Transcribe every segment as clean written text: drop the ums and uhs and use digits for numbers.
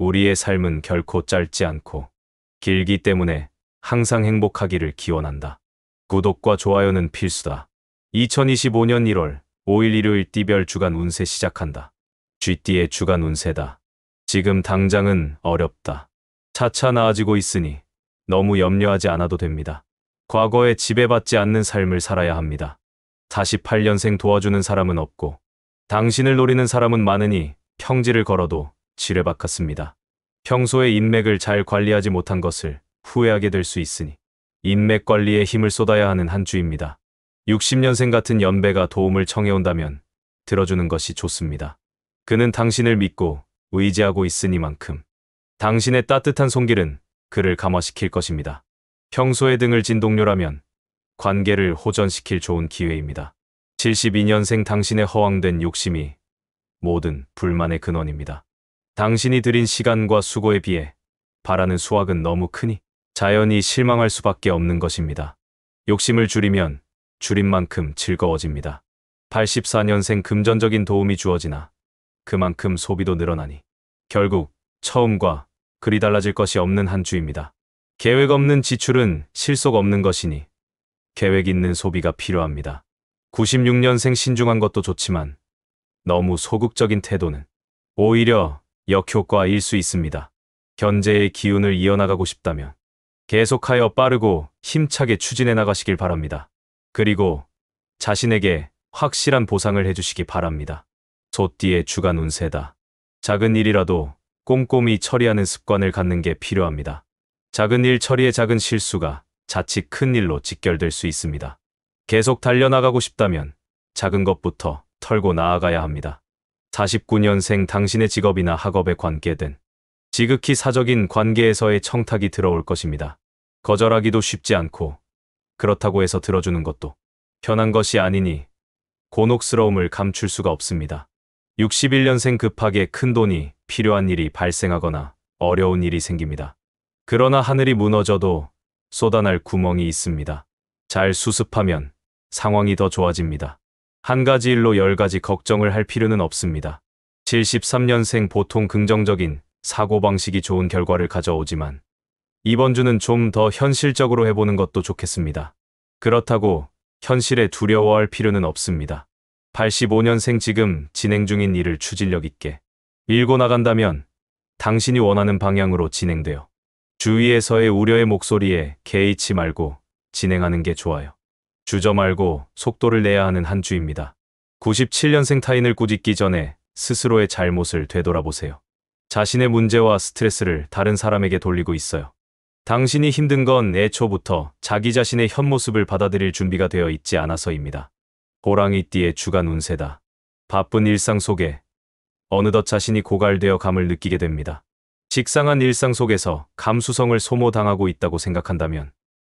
우리의 삶은 결코 짧지 않고 길기 때문에 항상 행복하기를 기원한다. 구독과 좋아요는 필수다. 2025년 1월 5일 일요일 띠별 주간 운세 시작한다. 쥐띠의 주간 운세다. 지금 당장은 어렵다. 차차 나아지고 있으니 너무 염려하지 않아도 됩니다. 과거에 지배받지 않는 삶을 살아야 합니다. 48년생 도와주는 사람은 없고 당신을 노리는 사람은 많으니 평지를 걸어도 지뢰밭 같습니다. 평소에 인맥을 잘 관리하지 못한 것을 후회하게 될 수 있으니 인맥 관리에 힘을 쏟아야 하는 한 주입니다. 60년생 같은 연배가 도움을 청해온다면 들어주는 것이 좋습니다. 그는 당신을 믿고 의지하고 있으니만큼 당신의 따뜻한 손길은 그를 감화시킬 것입니다. 평소에 등을 진 동료라면 관계를 호전시킬 좋은 기회입니다. 72년생 당신의 허황된 욕심이 모든 불만의 근원입니다. 당신이 들인 시간과 수고에 비해 바라는 수확은 너무 크니 자연히 실망할 수밖에 없는 것입니다. 욕심을 줄이면 줄인 만큼 즐거워집니다. 84년생 금전적인 도움이 주어지나 그만큼 소비도 늘어나니 결국 처음과 그리 달라질 것이 없는 한 주입니다. 계획 없는 지출은 실속 없는 것이니 계획 있는 소비가 필요합니다. 96년생 신중한 것도 좋지만 너무 소극적인 태도는 오히려 역효과일 수 있습니다. 견제의 기운을 이어나가고 싶다면 계속하여 빠르고 힘차게 추진해 나가시길 바랍니다. 그리고 자신에게 확실한 보상을 해주시기 바랍니다. 소띠의 주간 운세다. 작은 일이라도 꼼꼼히 처리하는 습관을 갖는 게 필요합니다. 작은 일 처리의 작은 실수가 자칫 큰 일로 직결될 수 있습니다. 계속 달려나가고 싶다면 작은 것부터 털고 나아가야 합니다. 49년생 당신의 직업이나 학업에 관계된 지극히 사적인 관계에서의 청탁이 들어올 것입니다. 거절하기도 쉽지 않고 그렇다고 해서 들어주는 것도 편한 것이 아니니 곤혹스러움을 감출 수가 없습니다. 61년생 급하게 큰 돈이 필요한 일이 발생하거나 어려운 일이 생깁니다. 그러나 하늘이 무너져도 쏟아날 구멍이 있습니다. 잘 수습하면 상황이 더 좋아집니다. 한 가지 일로 10가지 걱정을 할 필요는 없습니다. 73년생 보통 긍정적인 사고방식이 좋은 결과를 가져오지만 이번 주는 좀 더 현실적으로 해보는 것도 좋겠습니다. 그렇다고 현실에 두려워할 필요는 없습니다. 85년생 지금 진행 중인 일을 추진력 있게 밀고 나간다면 당신이 원하는 방향으로 진행되어 주위에서의 우려의 목소리에 개의치 말고 진행하는 게 좋아요. 주저 말고 속도를 내야 하는 한 주입니다. 97년생 타인을 꾸짖기 전에 스스로의 잘못을 되돌아보세요. 자신의 문제와 스트레스를 다른 사람에게 돌리고 있어요. 당신이 힘든 건 애초부터 자기 자신의 현 모습을 받아들일 준비가 되어 있지 않아서입니다. 호랑이띠의 주간 운세다. 바쁜 일상 속에 어느덧 자신이 고갈되어 감을 느끼게 됩니다. 식상한 일상 속에서 감수성을 소모당하고 있다고 생각한다면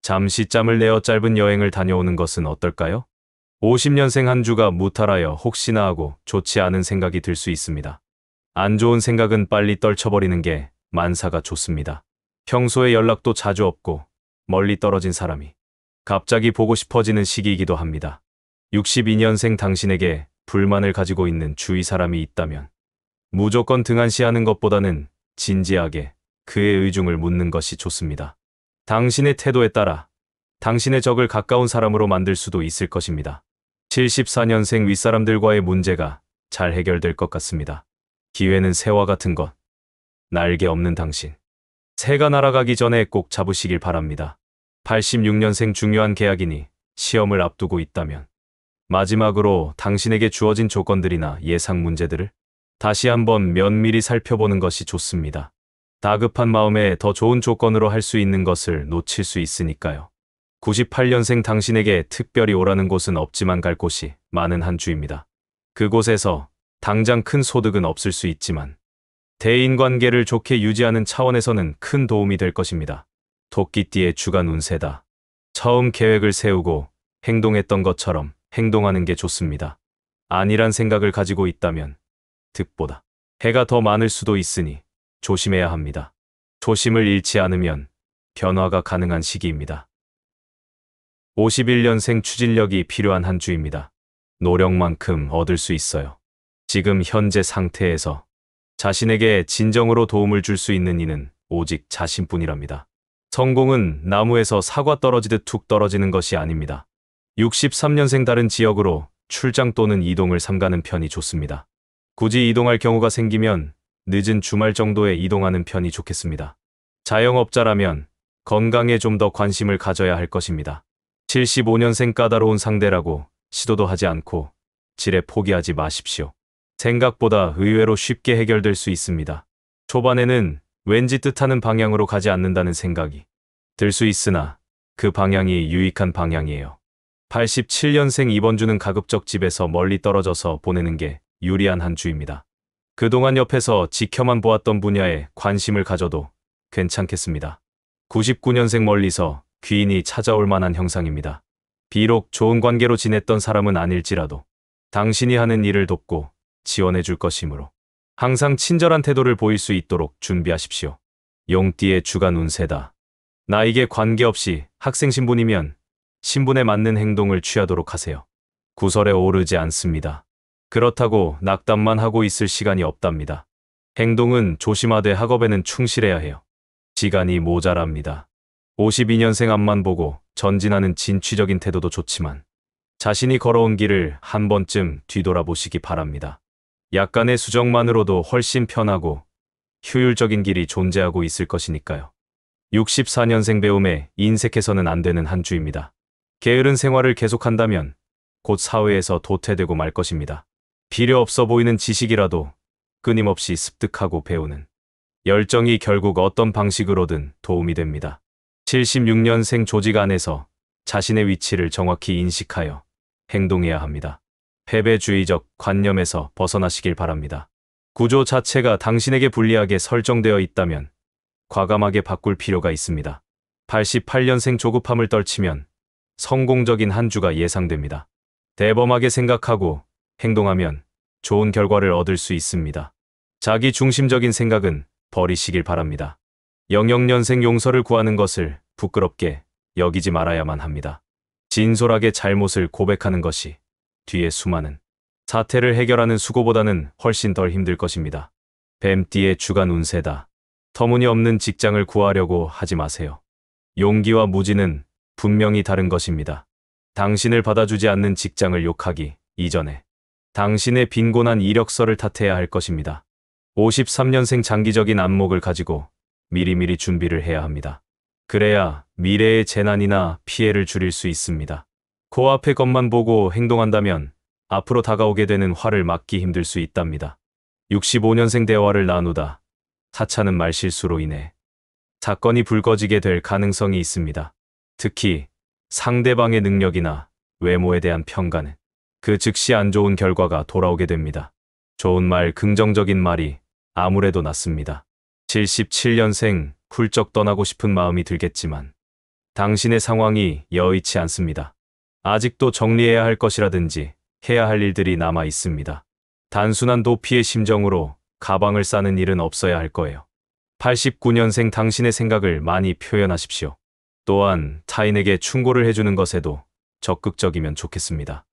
잠시 짬을 내어 짧은 여행을 다녀오는 것은 어떨까요? 50년생 한 주가 무탈하여 혹시나 하고 좋지 않은 생각이 들 수 있습니다. 안 좋은 생각은 빨리 떨쳐버리는 게 만사가 좋습니다. 평소에 연락도 자주 없고 멀리 떨어진 사람이 갑자기 보고 싶어지는 시기이기도 합니다. 62년생 당신에게 불만을 가지고 있는 주위 사람이 있다면 무조건 등한시하는 것보다는 진지하게 그의 의중을 묻는 것이 좋습니다. 당신의 태도에 따라 당신의 적을 가까운 사람으로 만들 수도 있을 것입니다. 74년생 윗사람들과의 문제가 잘 해결될 것 같습니다. 기회는 새와 같은 것. 날개 없는 당신. 새가 날아가기 전에 꼭 잡으시길 바랍니다. 86년생 중요한 계약이니 시험을 앞두고 있다면 마지막으로 당신에게 주어진 조건들이나 예상 문제들을 다시 한번 면밀히 살펴보는 것이 좋습니다. 다급한 마음에 더 좋은 조건으로 할 수 있는 것을 놓칠 수 있으니까요. 98년생 당신에게 특별히 오라는 곳은 없지만 갈 곳이 많은 한 주입니다. 그곳에서 당장 큰 소득은 없을 수 있지만 대인관계를 좋게 유지하는 차원에서는 큰 도움이 될 것입니다. 토끼띠의 주간 운세다. 처음 계획을 세우고 행동했던 것처럼 행동하는 게 좋습니다. 안일한 생각을 가지고 있다면 득보다 해가 더 많을 수도 있으니 조심해야 합니다. 초심을 잃지 않으면 변화가 가능한 시기입니다. 51년생 추진력이 필요한 한 주입니다. 노력만큼 얻을 수 있어요. 지금 현재 상태에서 자신에게 진정으로 도움을 줄 수 있는 이는 오직 자신뿐이랍니다. 성공은 나무에서 사과 떨어지듯 툭 떨어지는 것이 아닙니다. 63년생 다른 지역으로 출장 또는 이동을 삼가는 편이 좋습니다. 굳이 이동할 경우가 생기면 늦은 주말 정도에 이동하는 편이 좋겠습니다. 자영업자라면 건강에 좀 더 관심을 가져야 할 것입니다. 75년생 까다로운 상대라고 시도도 하지 않고 지레 포기하지 마십시오. 생각보다 의외로 쉽게 해결될 수 있습니다. 초반에는 왠지 뜻하는 방향으로 가지 않는다는 생각이 들 수 있으나 그 방향이 유익한 방향이에요. 87년생 이번 주는 가급적 집에서 멀리 떨어져서 보내는 게 유리한 한 주입니다. 그동안 옆에서 지켜만 보았던 분야에 관심을 가져도 괜찮겠습니다. 99년생 멀리서 귀인이 찾아올 만한 형상입니다. 비록 좋은 관계로 지냈던 사람은 아닐지라도 당신이 하는 일을 돕고 지원해 줄 것이므로 항상 친절한 태도를 보일 수 있도록 준비하십시오. 용띠의 주간 운세다. 나에게 관계없이 학생 신분이면 신분에 맞는 행동을 취하도록 하세요. 구설에 오르지 않습니다. 그렇다고 낙담만 하고 있을 시간이 없답니다. 행동은 조심하되 학업에는 충실해야 해요. 시간이 모자랍니다. 52년생 앞만 보고 전진하는 진취적인 태도도 좋지만 자신이 걸어온 길을 한 번쯤 뒤돌아보시기 바랍니다. 약간의 수정만으로도 훨씬 편하고 효율적인 길이 존재하고 있을 것이니까요. 64년생 배움에 인색해서는 안 되는 한 주입니다. 게으른 생활을 계속한다면 곧 사회에서 도태되고 말 것입니다. 필요 없어 보이는 지식이라도 끊임없이 습득하고 배우는 열정이 결국 어떤 방식으로든 도움이 됩니다. 76년생 조직 안에서 자신의 위치를 정확히 인식하여 행동해야 합니다. 패배주의적 관념에서 벗어나시길 바랍니다. 구조 자체가 당신에게 불리하게 설정되어 있다면 과감하게 바꿀 필요가 있습니다. 88년생 조급함을 떨치면 성공적인 한 주가 예상됩니다. 대범하게 생각하고 행동하면 좋은 결과를 얻을 수 있습니다. 자기 중심적인 생각은 버리시길 바랍니다. 00년생 용서를 구하는 것을 부끄럽게 여기지 말아야만 합니다. 진솔하게 잘못을 고백하는 것이 뒤에 수많은 사태를 해결하는 수고보다는 훨씬 덜 힘들 것입니다. 뱀띠의 주간 운세다. 터무니없는 직장을 구하려고 하지 마세요. 용기와 무지는 분명히 다른 것입니다. 당신을 받아주지 않는 직장을 욕하기 이전에 당신의 빈곤한 이력서를 탓해야 할 것입니다. 53년생 장기적인 안목을 가지고 미리미리 준비를 해야 합니다. 그래야 미래의 재난이나 피해를 줄일 수 있습니다. 코앞의 것만 보고 행동한다면 앞으로 다가오게 되는 화를 막기 힘들 수 있답니다. 65년생 대화를 나누다 하찮은 말실수로 인해 사건이 불거지게 될 가능성이 있습니다. 특히 상대방의 능력이나 외모에 대한 평가는 그 즉시 안 좋은 결과가 돌아오게 됩니다. 좋은 말, 긍정적인 말이 아무래도 낫습니다. 77년생 훌쩍 떠나고 싶은 마음이 들겠지만 당신의 상황이 여의치 않습니다. 아직도 정리해야 할 것이라든지 해야 할 일들이 남아 있습니다. 단순한 도피의 심정으로 가방을 싸는 일은 없어야 할 거예요. 89년생 당신의 생각을 많이 표현하십시오. 또한 타인에게 충고를 해주는 것에도 적극적이면 좋겠습니다.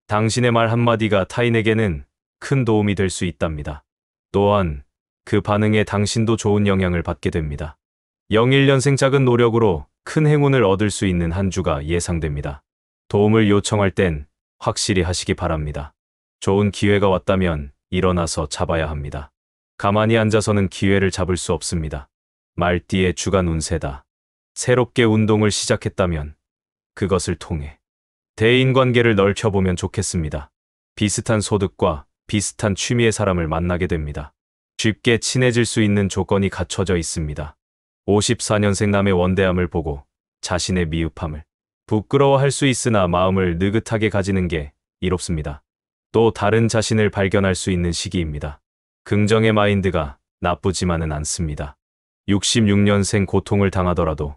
당신의 말 한마디가 타인에게는 큰 도움이 될 수 있답니다. 또한 그 반응에 당신도 좋은 영향을 받게 됩니다. 01년생 작은 노력으로 큰 행운을 얻을 수 있는 한 주가 예상됩니다. 도움을 요청할 땐 확실히 하시기 바랍니다. 좋은 기회가 왔다면 일어나서 잡아야 합니다. 가만히 앉아서는 기회를 잡을 수 없습니다. 말띠의 주간 운세다. 새롭게 운동을 시작했다면 그것을 통해 대인관계를 넓혀보면 좋겠습니다. 비슷한 소득과 비슷한 취미의 사람을 만나게 됩니다. 쉽게 친해질 수 있는 조건이 갖춰져 있습니다. 54년생 남의 원대함을 보고 자신의 미흡함을 부끄러워할 수 있으나 마음을 느긋하게 가지는 게 이롭습니다. 또 다른 자신을 발견할 수 있는 시기입니다. 긍정의 마인드가 나쁘지만은 않습니다. 66년생 고통을 당하더라도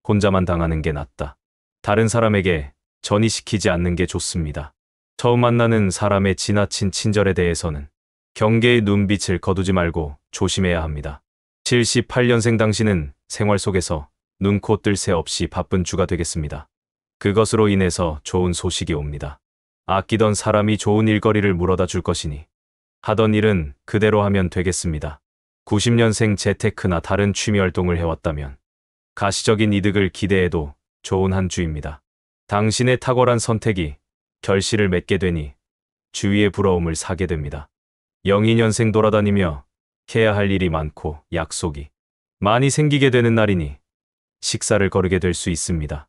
혼자만 당하는 게 낫다. 다른 사람에게 전이시키지 않는 게 좋습니다. 처음 만나는 사람의 지나친 친절에 대해서는 경계의 눈빛을 거두지 말고 조심해야 합니다. 78년생 당신은 생활 속에서 눈코 뜰 새 없이 바쁜 주가 되겠습니다. 그것으로 인해서 좋은 소식이 옵니다. 아끼던 사람이 좋은 일거리를 물어다 줄 것이니 하던 일은 그대로 하면 되겠습니다. 90년생 재테크나 다른 취미 활동을 해왔다면 가시적인 이득을 기대해도 좋은 한 주입니다. 당신의 탁월한 선택이 결실을 맺게 되니 주위의 부러움을 사게 됩니다. 02년생 돌아다니며 해야 할 일이 많고 약속이 많이 생기게 되는 날이니 식사를 거르게 될 수 있습니다.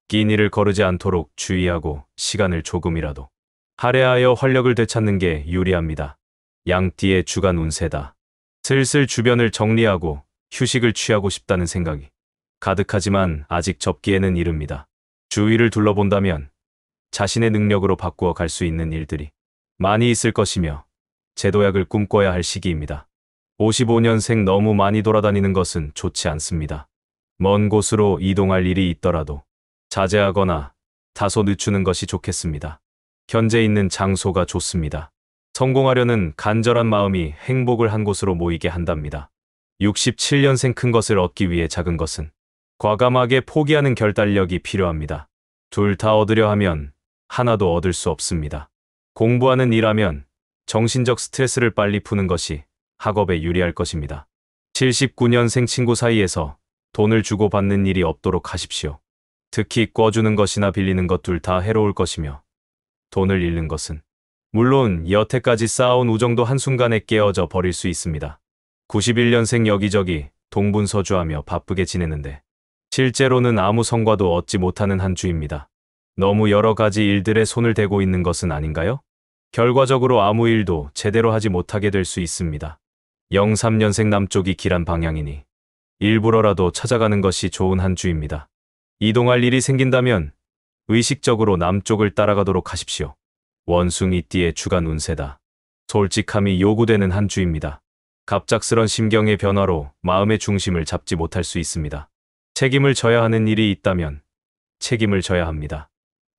낀 일을 거르지 않도록 주의하고 시간을 조금이라도 할애하여 활력을 되찾는 게 유리합니다. 양띠의 주간 운세다. 슬슬 주변을 정리하고 휴식을 취하고 싶다는 생각이 가득하지만 아직 접기에는 이릅니다. 주위를 둘러본다면 자신의 능력으로 바꾸어 갈 수 있는 일들이 많이 있을 것이며 제도약을 꿈꿔야 할 시기입니다. 55년생 너무 많이 돌아다니는 것은 좋지 않습니다. 먼 곳으로 이동할 일이 있더라도 자제하거나 다소 늦추는 것이 좋겠습니다. 현재 있는 장소가 좋습니다. 성공하려는 간절한 마음이 행복을 한 곳으로 모이게 한답니다. 67년생 큰 것을 얻기 위해 작은 것은 과감하게 포기하는 결단력이 필요합니다. 둘 다 얻으려 하면 하나도 얻을 수 없습니다. 공부하는 일하면 정신적 스트레스를 빨리 푸는 것이 학업에 유리할 것입니다. 79년생 친구 사이에서 돈을 주고받는 일이 없도록 하십시오. 특히 꿔주는 것이나 빌리는 것 둘 다 해로울 것이며 돈을 잃는 것은 물론 여태까지 쌓아온 우정도 한순간에 깨어져 버릴 수 있습니다. 91년생 여기저기 동분서주하며 바쁘게 지내는데 실제로는 아무 성과도 얻지 못하는 한 주입니다. 너무 여러 가지 일들에 손을 대고 있는 것은 아닌가요? 결과적으로 아무 일도 제대로 하지 못하게 될 수 있습니다. 03년생 남쪽이 길한 방향이니 일부러라도 찾아가는 것이 좋은 한 주입니다. 이동할 일이 생긴다면 의식적으로 남쪽을 따라가도록 하십시오. 원숭이띠의 주간 운세다. 솔직함이 요구되는 한 주입니다. 갑작스런 심경의 변화로 마음의 중심을 잡지 못할 수 있습니다. 책임을 져야 하는 일이 있다면 책임을 져야 합니다.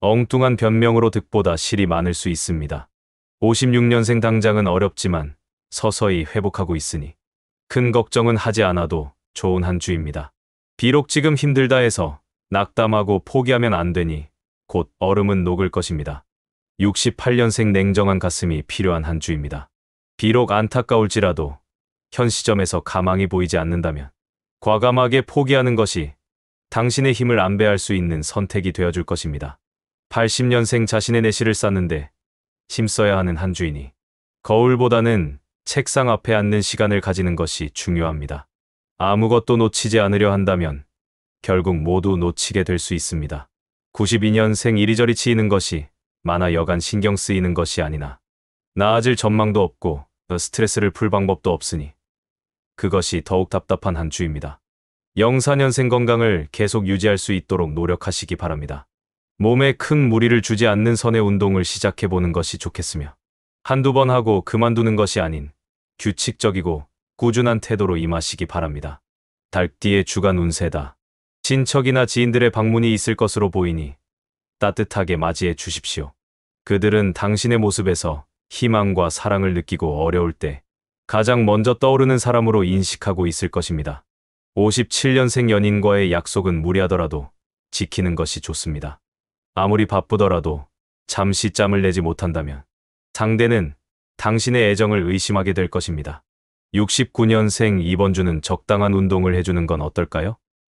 엉뚱한 변명으로 득보다 실이 많을 수 있습니다. 56년생 당장은 어렵지만 서서히 회복하고 있으니 큰 걱정은 하지 않아도 좋은 한 주입니다. 비록 지금 힘들다 해서 낙담하고 포기하면 안 되니 곧 얼음은 녹을 것입니다. 68년생 냉정한 가슴이 필요한 한 주입니다. 비록 안타까울지라도 현 시점에서 가망이 보이지 않는다면 과감하게 포기하는 것이 당신의 힘을 안배할 수 있는 선택이 되어줄 것입니다. 80년생 자신의 내실을 쌓는데 힘써야 하는 한 주이니 거울보다는 책상 앞에 앉는 시간을 가지는 것이 중요합니다. 아무것도 놓치지 않으려 한다면 결국 모두 놓치게 될 수 있습니다. 92년생 이리저리 치이는 것이 많아 여간 신경 쓰이는 것이 아니나 나아질 전망도 없고 스트레스를 풀 방법도 없으니 그것이 더욱 답답한 한 주입니다. 04년생 건강을 계속 유지할 수 있도록 노력하시기 바랍니다. 몸에 큰 무리를 주지 않는 선의 운동을 시작해보는 것이 좋겠으며 한두 번 하고 그만두는 것이 아닌 규칙적이고 꾸준한 태도로 임하시기 바랍니다. 달띠의 주간 운세다. 친척이나 지인들의 방문이 있을 것으로 보이니 따뜻하게 맞이해 주십시오. 그들은 당신의 모습에서 희망과 사랑을 느끼고 어려울 때 가장 먼저 떠오르는 사람으로 인식하고 있을 것입니다. 57년생 연인과의 약속은 무리하더라도 지키는 것이 좋습니다. 아무리 바쁘더라도 잠시 짬을 내지 못한다면 상대는 당신의 애정을 의심하게 될 것입니다. 69년생 이번 주는 적당한 운동을 해주는 건 어떨까요?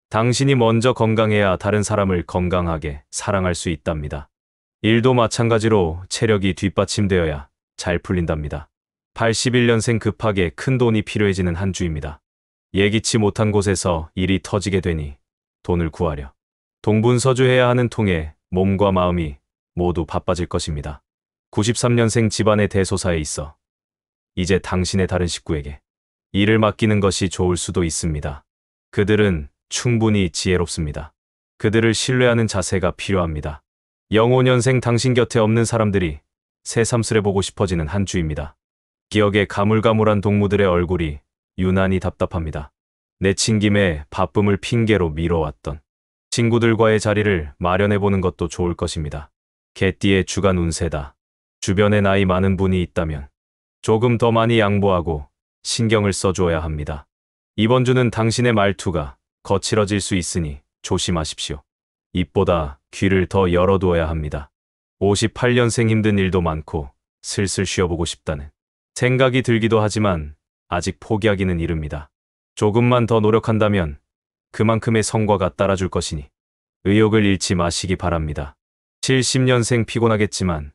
당신이 먼저 건강해야 다른 사람을 건강하게 사랑할 수 있답니다. 일도 마찬가지로 체력이 뒷받침되어야 잘 풀린답니다. 81년생 급하게 큰 돈이 필요해지는 한 주입니다. 예기치 못한 곳에서 일이 터지게 되니 돈을 구하려 동분서주해야 하는 통에 몸과 마음이 모두 바빠질 것입니다. 93년생 집안의 대소사에 있어 이제 당신의 다른 식구에게 일을 맡기는 것이 좋을 수도 있습니다. 그들은 충분히 지혜롭습니다. 그들을 신뢰하는 자세가 필요합니다. 05년생 당신 곁에 없는 사람들이 새삼스레 보고 싶어지는 한 주입니다. 기억에 가물가물한 동무들의 얼굴이 유난히 답답합니다. 내친 김에 바쁨을 핑계로 미뤄왔던 친구들과의 자리를 마련해보는 것도 좋을 것입니다. 개띠의 주간 운세다. 주변에 나이 많은 분이 있다면 조금 더 많이 양보하고 신경을 써줘야 합니다. 이번 주는 당신의 말투가 거칠어질 수 있으니 조심하십시오. 입보다 귀를 더 열어두어야 합니다. 58년생 힘든 일도 많고 슬슬 쉬어보고 싶다는 생각이 들기도 하지만 아직 포기하기는 이릅니다. 조금만 더 노력한다면 그만큼의 성과가 따라줄 것이니 의욕을 잃지 마시기 바랍니다. 70년생 피곤하겠지만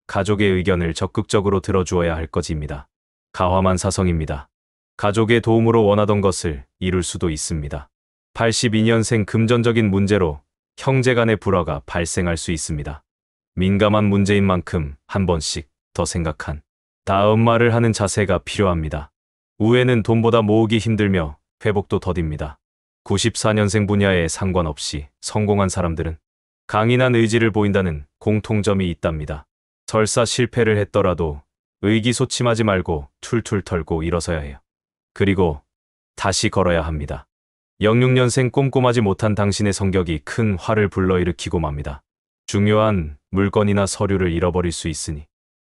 가족의 의견을 적극적으로 들어주어야 할 것입니다. 가화만 사성입니다. 가족의 도움으로 원하던 것을 이룰 수도 있습니다. 82년생 금전적인 문제로 형제 간의 불화가 발생할 수 있습니다. 민감한 문제인 만큼 한 번씩 더 생각한 다음 말을 하는 자세가 필요합니다. 우애는 돈보다 모으기 힘들며 회복도 더딥니다. 94년생 분야에 상관없이 성공한 사람들은 강인한 의지를 보인다는 공통점이 있답니다. 설사 실패를 했더라도 의기소침하지 말고 툴툴 털고 일어서야 해요. 그리고 다시 걸어야 합니다. 06년생 꼼꼼하지 못한 당신의 성격이 큰 화를 불러일으키고 맙니다. 중요한 물건이나 서류를 잃어버릴 수 있으니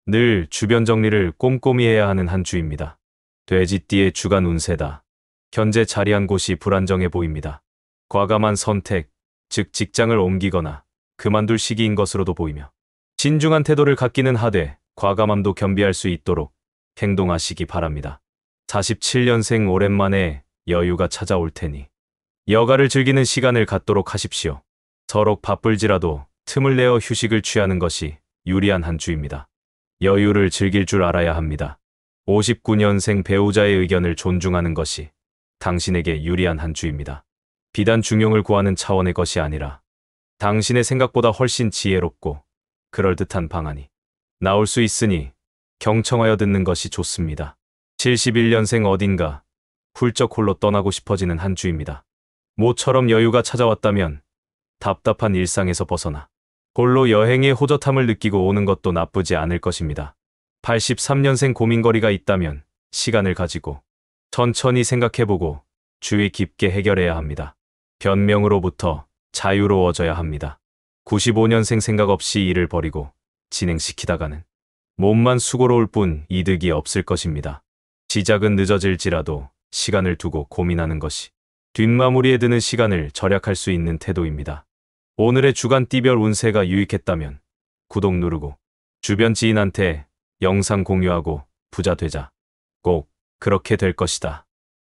늘 주변 정리를 꼼꼼히 해야 하는 한 주입니다. 돼지띠의 주간 운세다. 현재 자리한 곳이 불안정해 보입니다. 과감한 선택, 즉 직장을 옮기거나 그만둘 시기인 것으로도 보이며 신중한 태도를 갖기는 하되 과감함도 겸비할 수 있도록 행동하시기 바랍니다. 47년생 오랜만에 여유가 찾아올 테니 여가를 즐기는 시간을 갖도록 하십시오. 서로 바쁠지라도 틈을 내어 휴식을 취하는 것이 유리한 한 주입니다. 여유를 즐길 줄 알아야 합니다. 59년생 배우자의 의견을 존중하는 것이 당신에게 유리한 한 주입니다. 비단 중용을 구하는 차원의 것이 아니라 당신의 생각보다 훨씬 지혜롭고 그럴듯한 방안이 나올 수 있으니 경청하여 듣는 것이 좋습니다. 71년생 어딘가 훌쩍 홀로 떠나고 싶어지는 한 주입니다. 모처럼 여유가 찾아왔다면 답답한 일상에서 벗어나 홀로 여행의 호젓함을 느끼고 오는 것도 나쁘지 않을 것입니다. 83년생 고민거리가 있다면 시간을 가지고 천천히 생각해보고 주의 깊게 해결해야 합니다. 변명으로부터 자유로워져야 합니다. 95년생 생각 없이 일을 벌이고 진행시키다가는 몸만 수고로울 뿐 이득이 없을 것입니다. 시작은 늦어질지라도 시간을 두고 고민하는 것이 뒷마무리에 드는 시간을 절약할 수 있는 태도입니다. 오늘의 주간 띠별 운세가 유익했다면 구독 누르고 주변 지인한테 영상 공유하고 부자 되자. 꼭 그렇게 될 것이다.